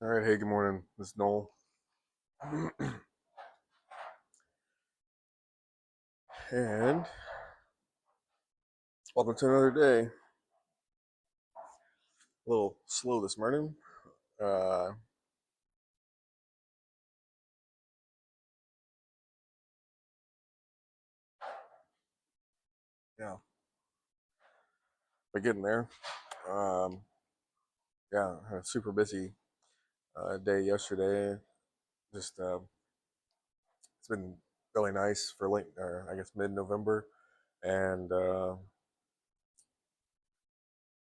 All right, hey, good morning. This is Noel. And welcome to another day. A little slow this morning. Uh, yeah, but getting there. Um, yeah, had a super busy day yesterday. Just it's been really nice for late, or I guess mid-November, and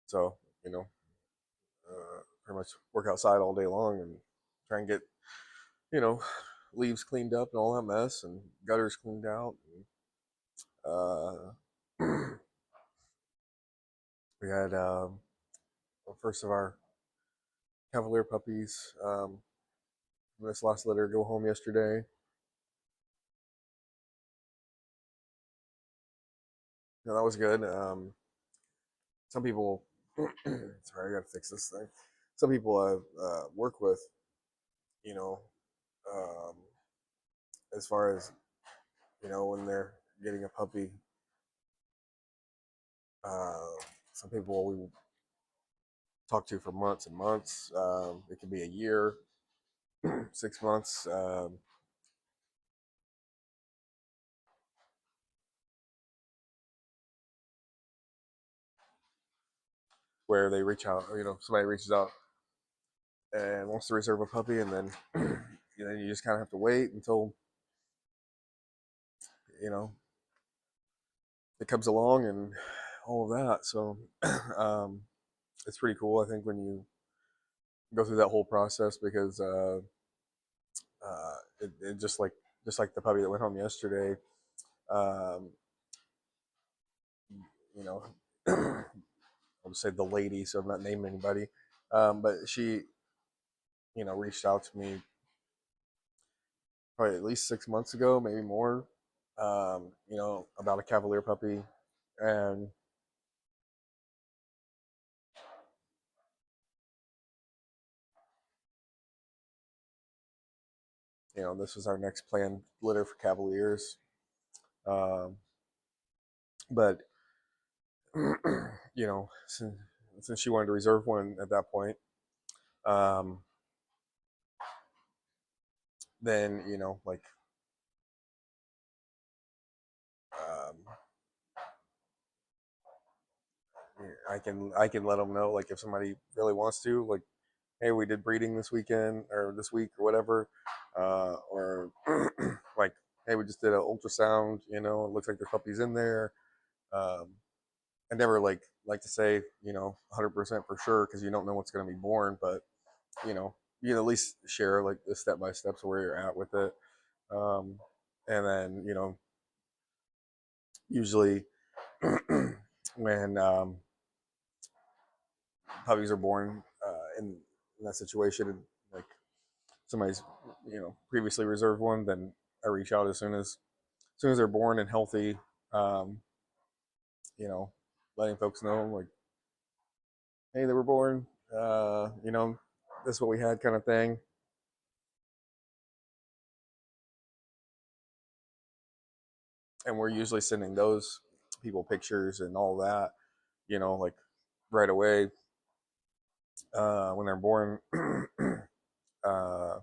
so you know, pretty much work outside all day long and try and get you know leaves cleaned up and all that mess and gutters cleaned out. And, we had first of our Cavalier puppies. This last litter go home yesterday. No, that was good. Some people, sorry, I gotta fix this thing. Some people I work with, you know, um, as far as when they're getting a puppy, uh, some people we talk to for months and months. It could be a year, 6 months. Where they reach out, somebody reaches out and wants to reserve a puppy, and then you just kind of have to wait until you know it comes along and all of that. So um, it's pretty cool, I think, when you go through that whole process because it just like the puppy that went home yesterday. Um, you know, I'll just say the lady, so I'm not naming anybody, but she reached out to me probably at least 6 months ago, maybe more. About a Cavalier puppy, and this was our next planned litter for Cavaliers. Um, but since she wanted to reserve one at that point, um, then like um, I can let them know, like, if somebody really wants to, like, hey, we did breeding this weekend or this week or whatever, or like, hey, we just did an ultrasound. It looks like there's puppies in there. Um, I never like to say 100% for sure because you don't know what's going to be born, but you know you can at least share like the step by steps of where you're at with it. Um, and then usually when puppies are born in that situation, like somebody's previously reserved one, then I reach out as soon as they're born and healthy. Um, you know, letting folks know, like, hey, they were born. This is what we had, kind of thing. And we're usually sending those people pictures and all that, like right away when they're born. uh,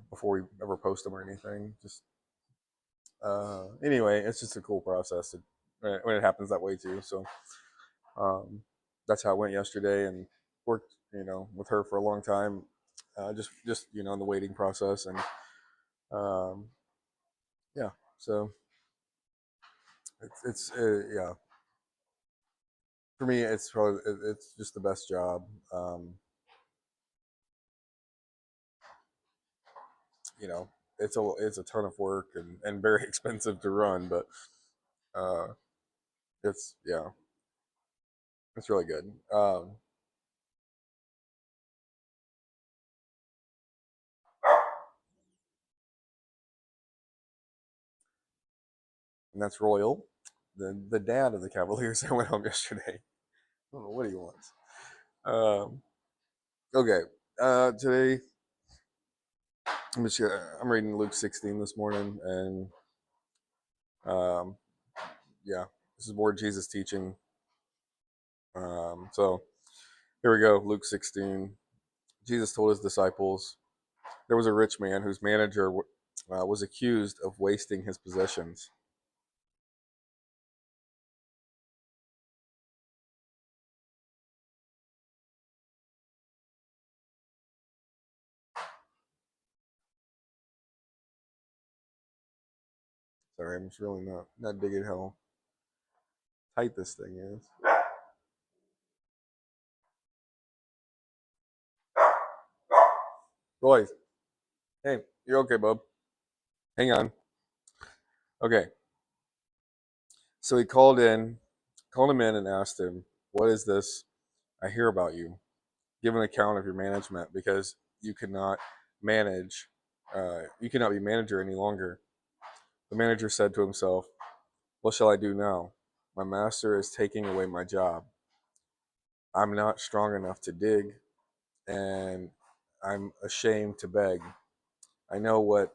before we ever post them or anything. Just anyway, it's just a cool process when it happens that way too. So um, that's how it went yesterday, and worked with her for a long time. Just in the waiting process, and um, yeah. So it's yeah. For me, it's just the best job. Um, you know, it's a ton of work and very expensive to run, but uh, it's yeah, it's really good. And that's Royal, the dad of the Cavaliers that went home yesterday. I don't know what he wants. Um, okay. Today I'm reading Luke 16 this morning, and um, yeah, this is more Jesus teaching. So here we go, Luke 16. Jesus told his disciples, there was a rich man whose manager was accused of wasting his possessions. Sorry, I'm just really not digging how tight this thing is. Royce, hey, you're okay, bub. Hang on. Okay, so he called him in and asked him, what is this I hear about you? Give an account of your management, because you cannot you cannot be manager any longer. The manager said to himself, what shall I do now? My master is taking away my job. I'm not strong enough to dig, and I'm ashamed to beg. I know what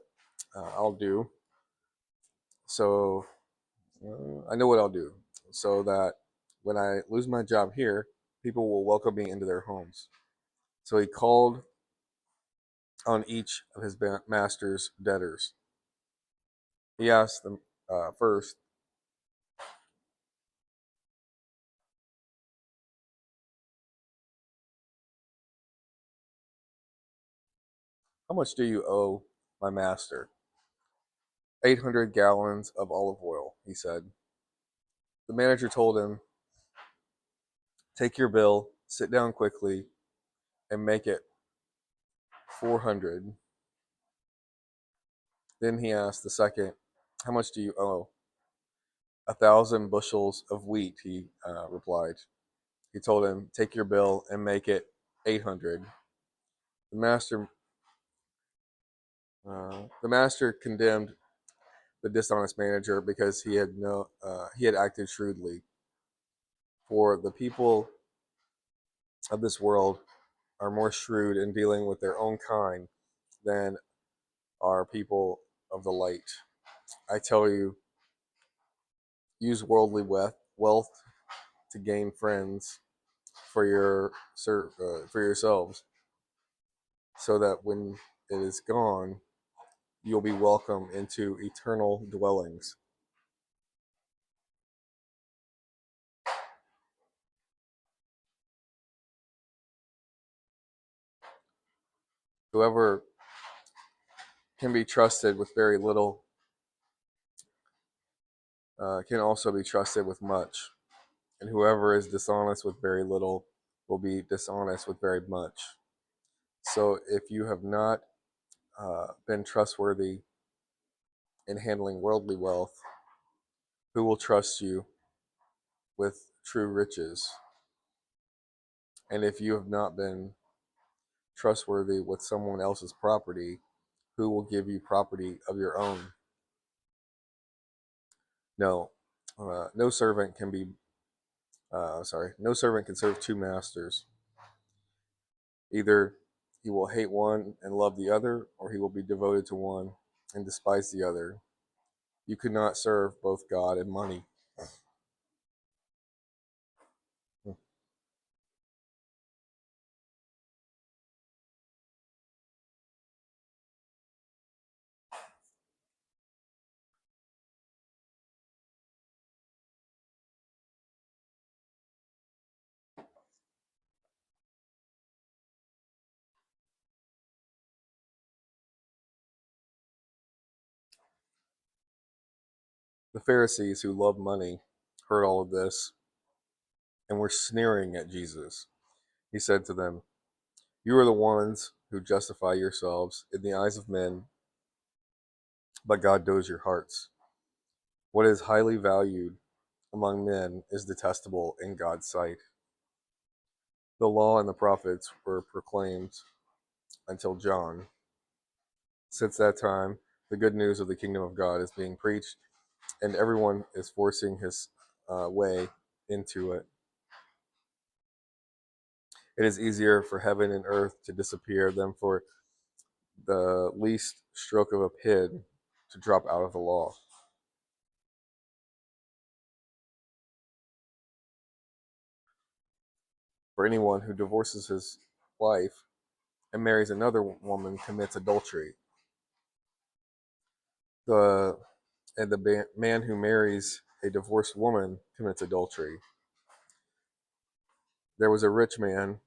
I'll do. So I know what I'll do so that when I lose my job here, people will welcome me into their homes. So he called on each of his master's debtors. He asked them first, how much do you owe my master? 800 gallons of olive oil, he said. The manager told him, take your bill, sit down quickly, and make it 400. Then he asked the second, how much do you owe? 1,000 bushels of wheat, he replied. He told him, take your bill and make it 800. The master, the master condemned the dishonest manager because he had acted shrewdly. For the people of this world are more shrewd in dealing with their own kind than are people of the light. I tell you, use worldly wealth to gain friends for yourselves, so that when it is gone, you'll be welcome into eternal dwellings. Whoever can be trusted with very little can also be trusted with much, and whoever is dishonest with very little will be dishonest with very much. So if you have not been trustworthy in handling worldly wealth, who will trust you with true riches? And if you have not been trustworthy with someone else's property, who will give you property of your own? No, no servant can be. No servant can serve two masters. Either he will hate one and love the other, or he will be devoted to one and despise the other. You could not serve both God and money. The Pharisees, who loved money, heard all of this and were sneering at Jesus. He said to them, you are the ones who justify yourselves in the eyes of men, but God knows your hearts. What is highly valued among men is detestable in God's sight. The law and the prophets were proclaimed until John. Since that time, the good news of the kingdom of God is being preached, and everyone is forcing his way into it. It is easier for heaven and earth to disappear than for the least stroke of a pin to drop out of the law. For anyone who divorces his wife and marries another woman commits adultery. The and the man who marries a divorced woman commits adultery. There was a rich man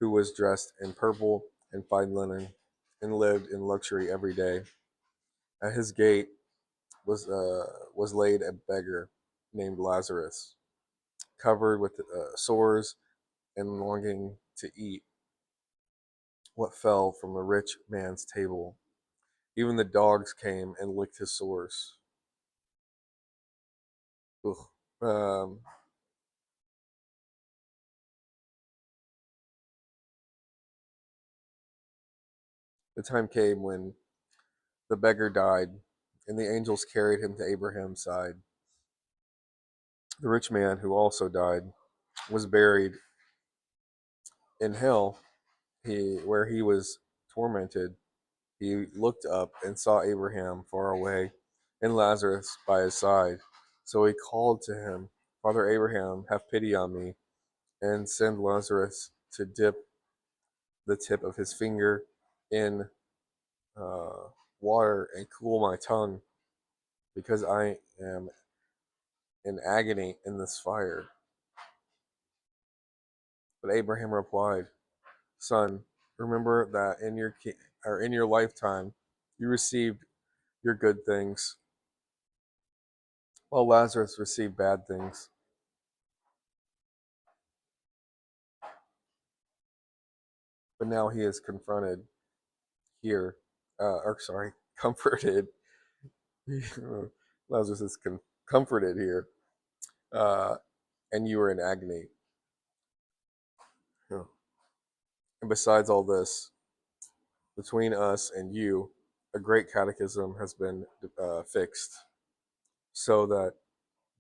who was dressed in purple and fine linen and lived in luxury every day. At his gate was laid a beggar named Lazarus, covered with sores and longing to eat what fell from the rich man's table. Even the dogs came and licked his sores. Ugh. Um, the time came when the beggar died, and the angels carried him to Abraham's side. The rich man, who also died, was buried in hell, where he was tormented. He looked up and saw Abraham far away and Lazarus by his side. So he called to him, Father Abraham, have pity on me, and send Lazarus to dip the tip of his finger in uh, water and cool my tongue, because I am in agony in this fire. But Abraham replied, Son, remember that in your lifetime you received your good things, while Lazarus received bad things. But now he is confronted here, or sorry, comforted. Lazarus is comforted here, uh, and you are in agony. Yeah. And besides all this, between us and you, a great catechism has been fixed, so that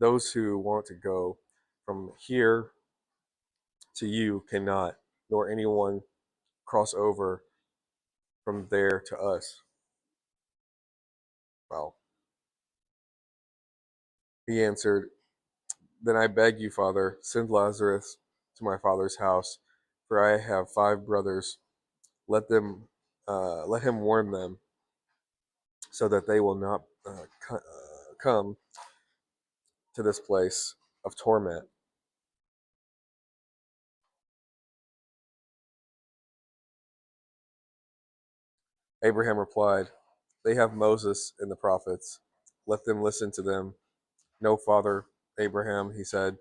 those who want to go from here to you cannot, nor anyone cross over from there to us. Well, he answered, Then I beg you, Father, send Lazarus to my father's house, for I have 5 brothers. Let him warn them, so that they will not come to this place of torment. Abraham replied, They have Moses and the prophets. Let them listen to them. No, Father Abraham, he said,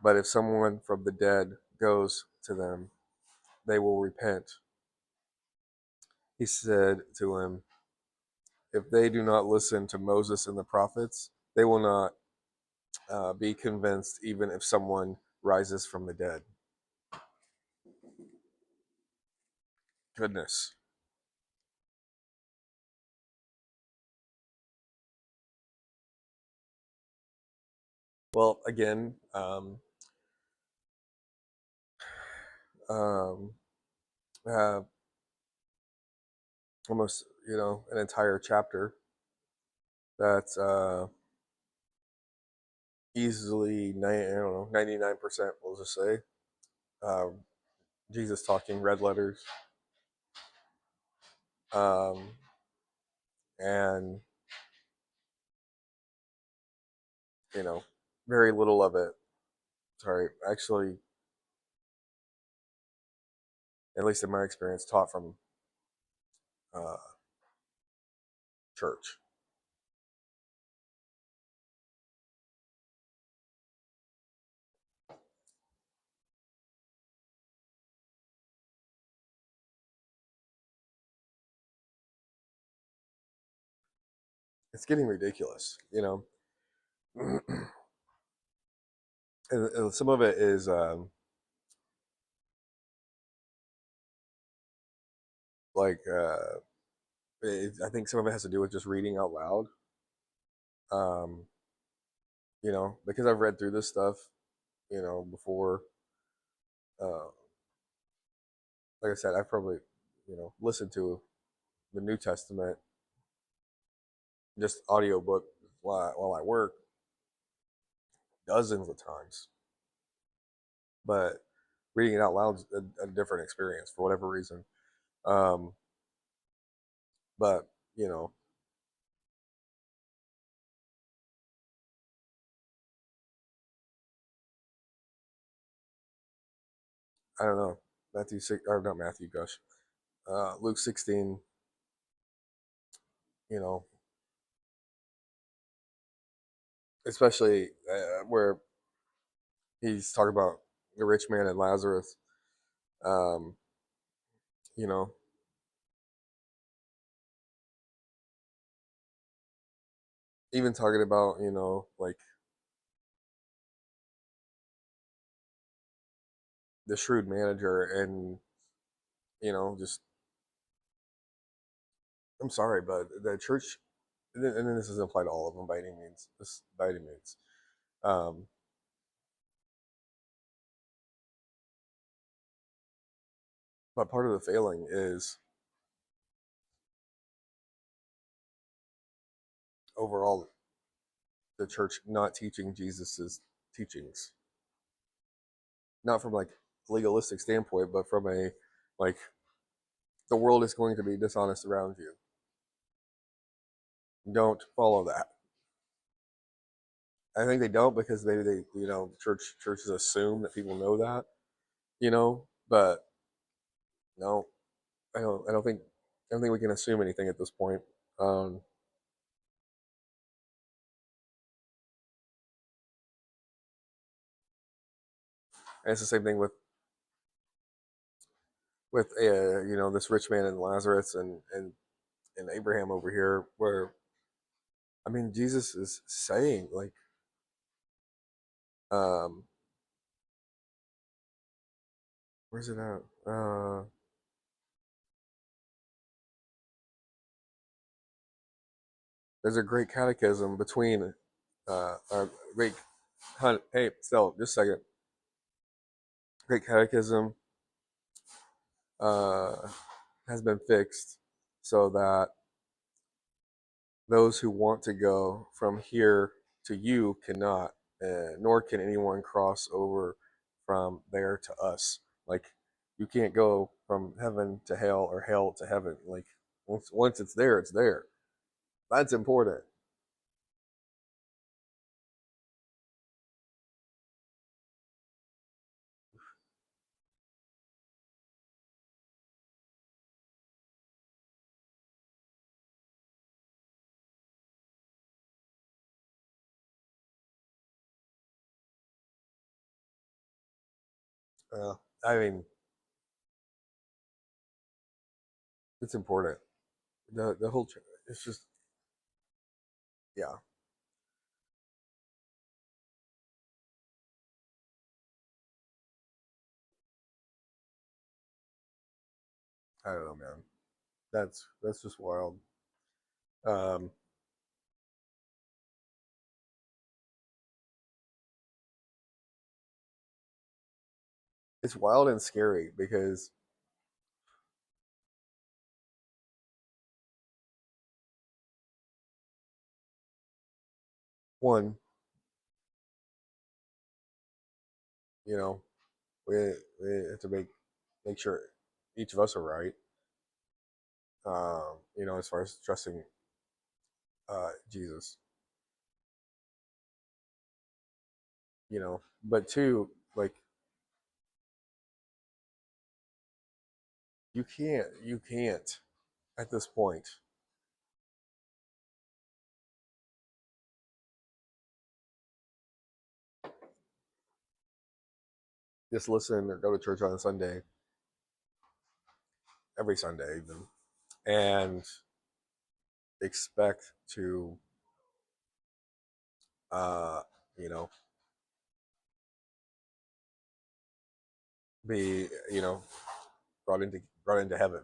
but if someone from the dead goes to them, they will repent. He said to him, If they do not listen to Moses and the prophets, they will not be convinced, even if someone rises from the dead. Goodness. Well, again, um, uh, almost an entire chapter that's easily 99%. We'll just say uh, Jesus talking red letters, um, and you know very little of it. Sorry, actually, at least in my experience, taught from uh, church. It's getting ridiculous, and some of it is like I think some of it has to do with just reading out loud. Because I've read through this stuff, before, uh, like I said, I probably, listened to the New Testament, just audiobook while I work dozens of times. But reading it out loud is a different experience for whatever reason. Um, but, you know, I don't know. Matthew 6, or not Matthew, gosh. Luke 16, you know, especially where he's talking about the rich man and Lazarus, um, you know, even talking about, like the shrewd manager and, just, I'm sorry, but the church, and then this doesn't apply to all of them by any means, this by any means. Um, but part of the failing is overall the church not teaching Jesus's teachings, not from like a legalistic standpoint, but from a like the world is going to be dishonest around you. Don't follow that. I think they don't because they churches assume that people know that, but no, I don't think we can assume anything at this point. Um, and it's the same thing with this rich man and Lazarus and Abraham over here, where I mean Jesus is saying like, um, where's it at? There's a great catechism between great hey, still just a second. Great catechism uh, has been fixed so that those who want to go from here to you cannot, nor can anyone cross over from there to us. Like, you can't go from heaven to hell or hell to heaven. Like, once it's there, it's there. That's important. Uh, I mean, it's important. The whole, it's just, yeah, I don't know, man. That's just wild. Um, it's wild and scary because one, you know, we we have to make sure each of us are right. As far as trusting Jesus, but two, like you can't at this point just listen or go to church on a Sunday, every Sunday even, and expect to, uh, you know, be, brought into heaven.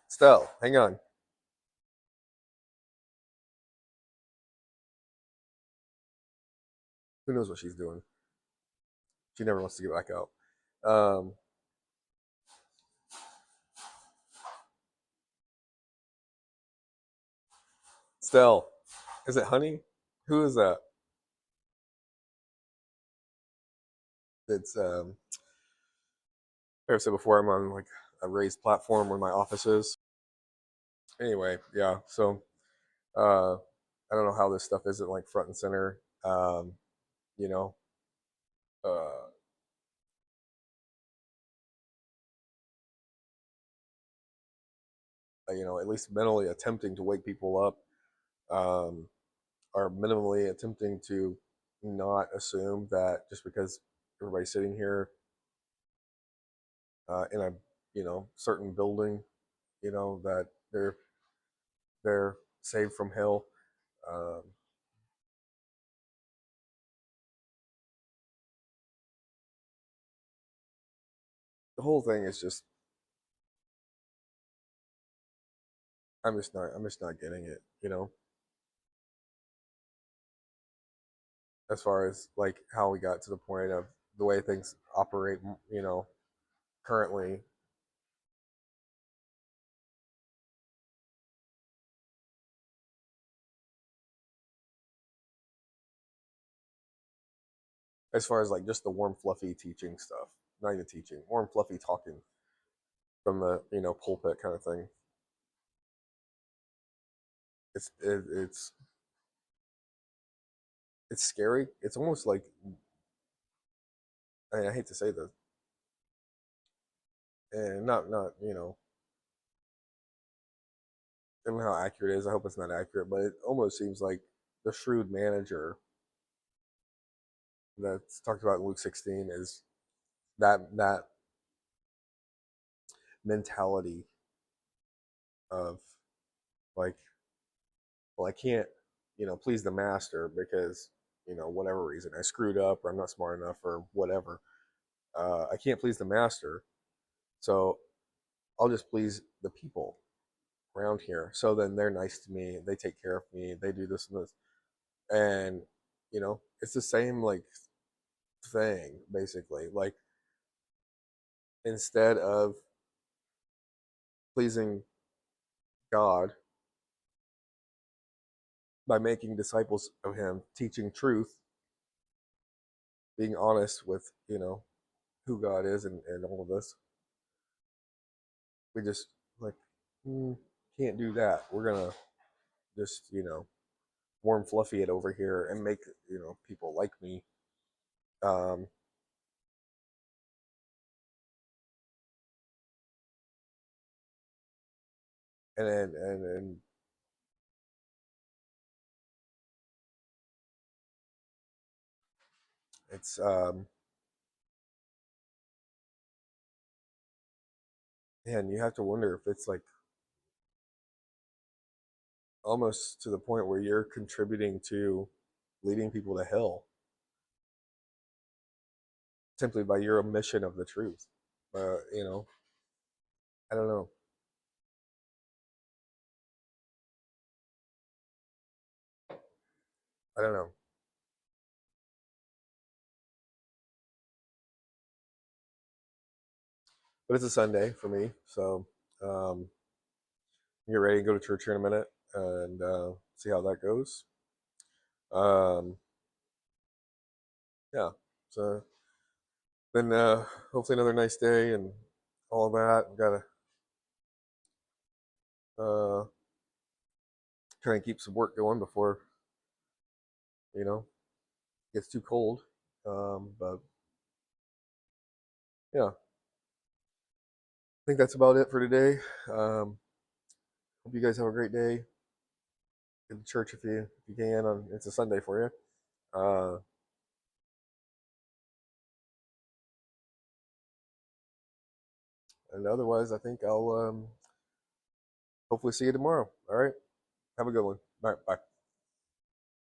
Stell, hang on. Who knows what she's doing? She never wants to get back out. Um, Stell, is it Honey? Who is that? It's like I said before, I'm on like a raised platform where my office is. Anyway, yeah. So I don't know how this stuff isn't like front and center. You know, uh, at least mentally attempting to wake people up, um, or minimally attempting to not assume that just because everybody's sitting here in a certain building, that they're saved from hell. Um, the whole thing is just I'm just not getting it. As far as like how we got to the point of the way things operate, currently. As far as like just the warm, fluffy teaching stuff, not even teaching, warm, fluffy talking from the pulpit kind of thing. It's scary. It's almost like I hate to say this, and not I don't know how accurate it is. I hope it's not accurate, but it almost seems like the shrewd manager that's talked about in Luke 16 is that mentality of like, well, I can't, please the master because, whatever reason I screwed up or I'm not smart enough or whatever. I can't please the master, so I'll just please the people around here. So then they're nice to me, they take care of me, they do this and this, and it's the same like thing basically. Like instead of pleasing God by making disciples of Him, teaching truth, being honest with who God is and all of this, we just like mm, can't do that. We're gonna just warm fluffy it over here and make people like me. Um, and it's and you have to wonder if it's like almost to the point where you're contributing to leading people to hell simply by your omission of the truth. I don't know. I don't know. But it's a Sunday for me, so um, get ready to go to church here in a minute and see how that goes. Um, yeah. So then hopefully another nice day and all of that. Gotta uh, try and keep some work going before you know it gets too cold. But yeah, I think that's about it for today. Hope you guys have a great day. Get to church if you can. It's a Sunday for you. And otherwise, I think I'll hopefully see you tomorrow. All right. Have a good one. All right. Bye.